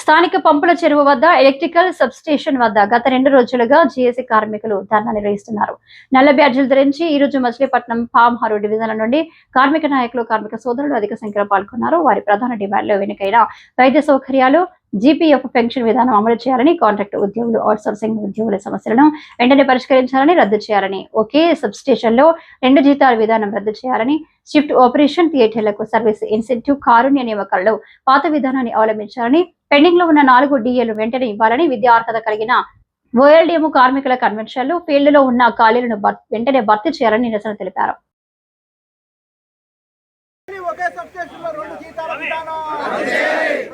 స్థానిక పంపుల చెరువు వద్ద ఎలక్ట్రికల్ సబ్స్టేషన్ వద్ద గత 2 రోజులుగా జీఎస్సీ కార్మికులు ధర్నా నిర్వహిస్తున్నారు. నల్ల బ్యాడ్జీలు ధరించి ఈ రోజు మచిలీపట్నం ఫామ్ హారు డివిజన్ల నుండి కార్మిక నాయకులు, కార్మిక సోదరులు అధిక సంఖ్యలో పాల్గొన్నారు. వారి ప్రధాన డిమాండ్లు వెనుకైన వైద్య సౌకర్యాలు, జీపీఎఫ్ పెన్షన్ విధానం అమలు చేయాలని, కాంట్రాక్ట్ ఉద్యోగులు, అవుట్సోర్సింగ్ ఉద్యోగుల సమస్యలను వెంటనే పరిష్కరించాలని, రద్దు చేయాలని, ఒకే సబ్స్టేషన్ లో 2 జీతాల విధానం రద్దు చేయాలని, షిఫ్ట్ ఆపరేషన్ థియేటర్లకు సర్వీస్ ఇన్సెంటివ్ కారుణ్య నియామకాల్లో పాత విధానాన్ని అవలంబించాలని, పెండింగ్ లో ఉన్న 4 డిఏలు వెంటనే ఇవ్వాలని, విద్యా అర్హత కలిగిన ఓఎల్డీఎం కార్మికుల కన్వెన్షన్లు, ఫీల్డ్ లో ఉన్న ఖాళీలను వెంటనే భర్తీ చేయాలని నిరసన తెలిపారు. ఒకే సబ్స్టేషన్ లో 2 జీతాల విధానం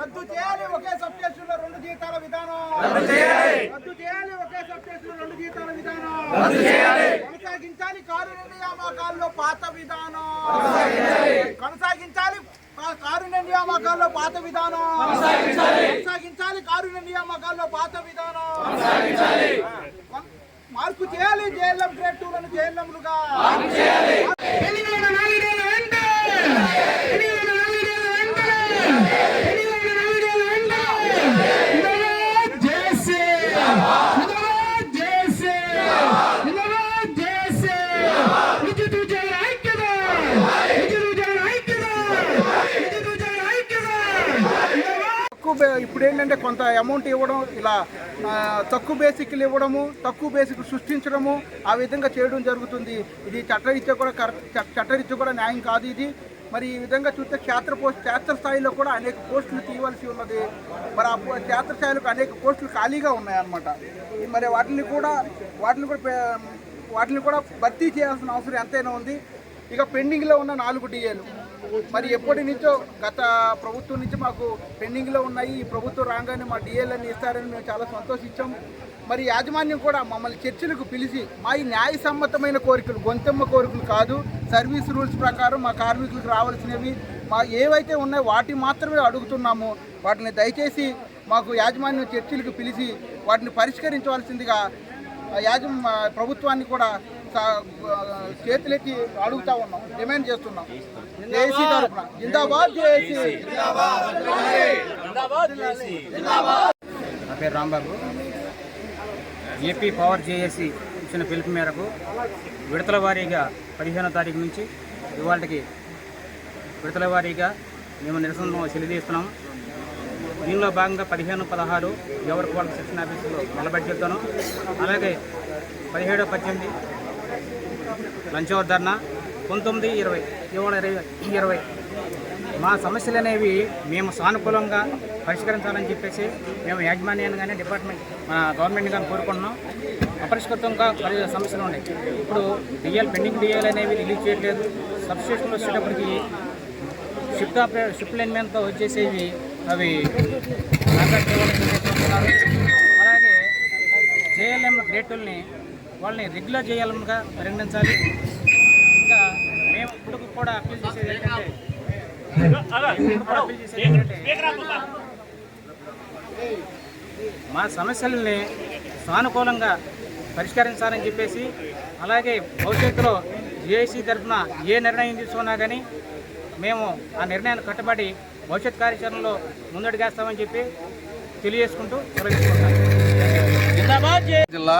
రద్దు చేయాలి. ఒకే సబ్స్టేషన్ లో 2 జీతాల విధానం రద్దు చేయాలి. ఒకే సబ్స్టేషన్ లో 2 జీతాల విధానం కొనసాగించాలి. కారుణ్య నియామకాల్లో పాత విధానం కొనసాగించాలి. కారుణ్య నియామకాల్లో పాత విధానం కొనసాగించాలి. కారుణ్య నియామకాల్లో పాత విధానం మార్పు చేయాలి. జేఎల్ఎం గ్రేడ్ 2లను జేఎల్ఎంలుగా ఇప్పుడు ఏంటంటే కొంత అమౌంట్ ఇవ్వడం, ఇలా తక్కువ బేసిక్లు ఇవ్వడము, తక్కువ బేసిక్ సృష్టించడము, ఆ విధంగా చేయడం జరుగుతుంది. ఇది చట్టరీత్యా కూడా న్యాయం కాదు ఇది. మరి ఈ విధంగా చూస్తే క్షేత్రస్థాయిలో కూడా అనేక పోస్టులు తీయవలసి ఉన్నది. మరి ఆ క్షేత్రస్థాయిలకు అనేక పోస్టులు ఖాళీగా ఉన్నాయన్నమాట. మరి వాటిని కూడా భర్తీ చేయాల్సిన అవసరం ఎంతైనా ఉంది. ఇక పెండింగ్లో ఉన్న 4 డిఏలు మరి ఎప్పటి నుంచో గత ప్రభుత్వం నుంచి మాకు పెండింగ్లో ఉన్నాయి. ఈ ప్రభుత్వం రాగానే మా డిఏలన్నీ ఇస్తారని మేము చాలా సంతోషించాం. మరి యాజమాన్యం కూడా మమ్మల్ని చర్చలకు పిలిచి మా ఈ న్యాయసమ్మతమైన కోరికలు, గొంతెమ్మ కోరికలు కాదు, సర్వీస్ రూల్స్ ప్రకారం మా కార్మికులకు రావాల్సినవి మా ఏవైతే ఉన్నాయో వాటి మాత్రమే అడుగుతున్నాము. వాటిని దయచేసి మాకు యాజమాన్యం చర్చలకు పిలిచి వాటిని పరిష్కరించవలసిందిగా ప్రభుత్వాన్ని కూడా చేతులెత్తి అడుగుతా ఉన్నాం, డిమాండ్ చేస్తున్నాం. జేఏసీ తరఫున జిందాబాద్ జేఏసీ. నా పేరు రాంబాబు. ఏపీ పవర్ జేఏసీ ఇచ్చిన పిలుపు మేరకు విడతల వారీగా 15వ తారీఖు నుంచి ఇవాళకి విడతల వారీగా మేము నిరసన తెలియజేస్తున్నాము. దీనిలో భాగంగా 15, 16 ఎవరికి వాళ్ళ సెక్షన్ ఆఫీసులో నిలబెట్టుతాను. అలాగే 17, 18 లంచ్ అవర్ ధర్నా, 19, 20 ఇవాళ 20 మా సమస్యలు అనేవి మేము సానుకూలంగా పరిష్కరించాలని చెప్పేసి మేము యాజమాన్యాన్ని కానీ డిపార్ట్మెంట్ మన గవర్నమెంట్ కానీ కోరుకుంటున్నాం. అపరిష్కృతంగా సమస్యలు ఉన్నాయి. ఇప్పుడు పెండింగ్ డిఏలు అనేవి రిలీజ్ చేయట్లేదు. సబ్స్టేషన్లో వచ్చేటప్పటికి షిఫ్ట్ లైన్మెన్తో వచ్చేసేవి అవి అలాగే జేఎల్ఎం గ్రేడ్ 2ని వాళ్ళని రెగ్యులర్ జేఎల్ఎంగా పరిగణించాలి. ఇంకా మేము ఇప్పుడు కూడా అప్పీల్ చేసేది ఏంటంటే మా సమస్యలని సానుకూలంగా పరిష్కరించాలని చెప్పేసి, అలాగే భవిష్యత్తులో జేఏసీ తరఫున ఏ నిర్ణయం తీసుకున్నా కానీ మేము ఆ నిర్ణయాన్ని కట్టుబడి భవిష్యత్ కార్యాచరణలో ముందడుగేస్తామని చెప్పి తెలియజేసుకుంటూ జిల్లా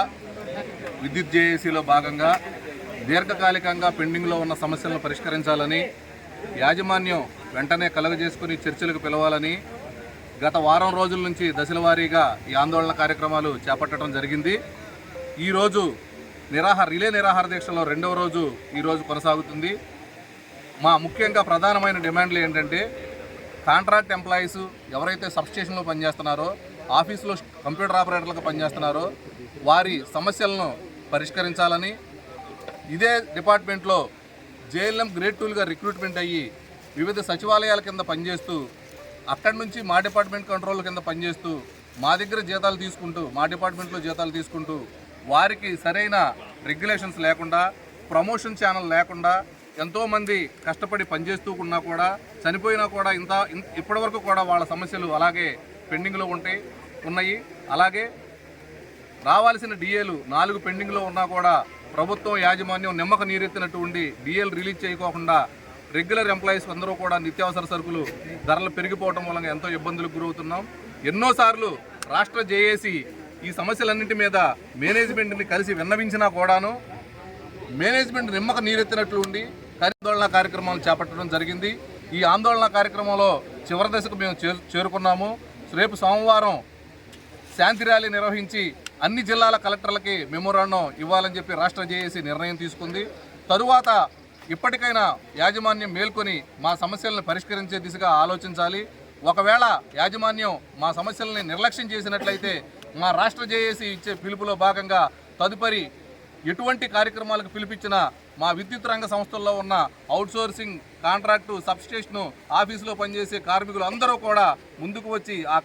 విద్యుత్ జేఏసీలో భాగంగా దీర్ఘకాలికంగా పెండింగ్లో ఉన్న సమస్యలను పరిష్కరించాలని, యాజమాన్యం వెంటనే కలుగజేసుకుని చర్చలకు పిలవాలని గత వారం రోజుల నుంచి దశల వారీగా ఈ ఆందోళన కార్యక్రమాలు చేపట్టడం జరిగింది. ఈరోజు రిలే నిరాహార దీక్షలో 2వ రోజు ఈరోజు కొనసాగుతుంది. మా ముఖ్యంగా ప్రధానమైన డిమాండ్లు ఏంటంటే, కాంట్రాక్ట్ ఎంప్లాయీస్ ఎవరైతే సబ్స్టేషన్లో పనిచేస్తున్నారో, ఆఫీసులో కంప్యూటర్ ఆపరేటర్లుగా పనిచేస్తున్నారో వారి సమస్యలను పరిష్కరించాలని, ఇదే డిపార్ట్మెంట్లో జేఎల్ఎం గ్రేడ్ 2లుగా రిక్రూట్మెంట్ అయ్యి వివిధ సచివాలయాల కింద పనిచేస్తూ అక్కడి నుంచి మా డిపార్ట్మెంట్ కంట్రోల్ కింద పనిచేస్తూ మా దగ్గర జీతాలు తీసుకుంటూ, మా డిపార్ట్మెంట్లో జీతాలు తీసుకుంటూ వారికి సరైన రెగ్యులేషన్స్ లేకుండా, ప్రమోషన్ ఛానల్ లేకుండా ఎంతోమంది కష్టపడి పనిచేస్తూ ఉన్నా కూడా, చనిపోయినా కూడా ఇప్పటివరకు కూడా వాళ్ళ సమస్యలు అలాగే పెండింగ్లో ఉన్నాయి. అలాగే రావాల్సిన డిఏలు 4 పెండింగ్లో ఉన్నా కూడా ప్రభుత్వం యాజమాన్యం నిమ్మక నీరెత్తినట్టు ఉండి డిఏలు రిలీజ్ చేయకోకుండా రెగ్యులర్ ఎంప్లాయీస్ అందరూ కూడా నిత్యావసర సరుకులు ధరలు పెరిగిపోవడం వల్ల ఎంతో ఇబ్బందులకు గురవుతున్నాం. ఎన్నోసార్లు రాష్ట్ర జేఏసీ ఈ సమస్యలన్నింటి మీద మేనేజ్మెంట్ని కలిసి విన్నవించినా కూడాను మేనేజ్మెంట్ నిమ్మక నీరెత్తినట్లు ఉండి ఆందోళన కార్యక్రమాలు చేపట్టడం జరిగింది. ఈ ఆందోళన కార్యక్రమంలో చివరి దశకు మేము చేరుకున్నాము. రేపు సోమవారం శాంతి ర్యాలీ నిర్వహించి అన్ని జిల్లాల కలెక్టర్లకి మెమోరాండం ఇవ్వాలని చెప్పి రాష్ట్ర జేఏసీ నిర్ణయం తీసుకుంది. తరువాత ఇప్పటికైనా యాజమాన్యం మేల్కొని మా సమస్యలను పరిష్కరించే దిశగా ఆలోచించాలి. ఒకవేళ యాజమాన్యం మా సమస్యలని నిర్లక్ష్యం చేసినట్లయితే మా రాష్ట్ర జేఏసీ ఇచ్చే పిలుపులో భాగంగా తదుపరి ఎటువంటి కార్యక్రమాలకు పిలిపించినా మా విద్యుత్ రంగ సంస్థల్లో ఉన్న అవుట్సోర్సింగ్ కాంట్రాక్టు సబ్స్టేషను ఆఫీసులో పనిచేసే కార్మికులు అందరూ కూడా ముందుకు వచ్చి ఆ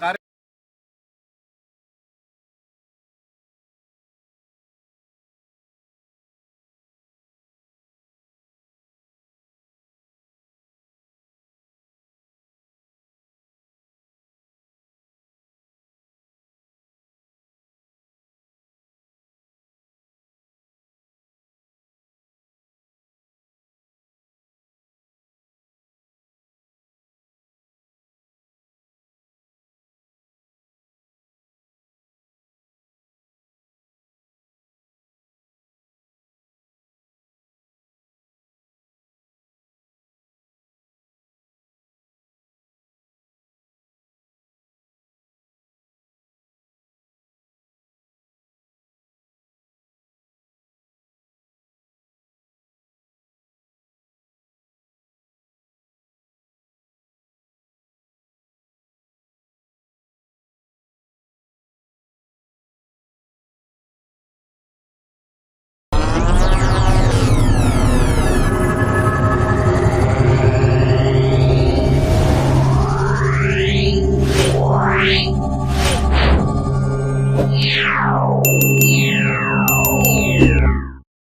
Yeah.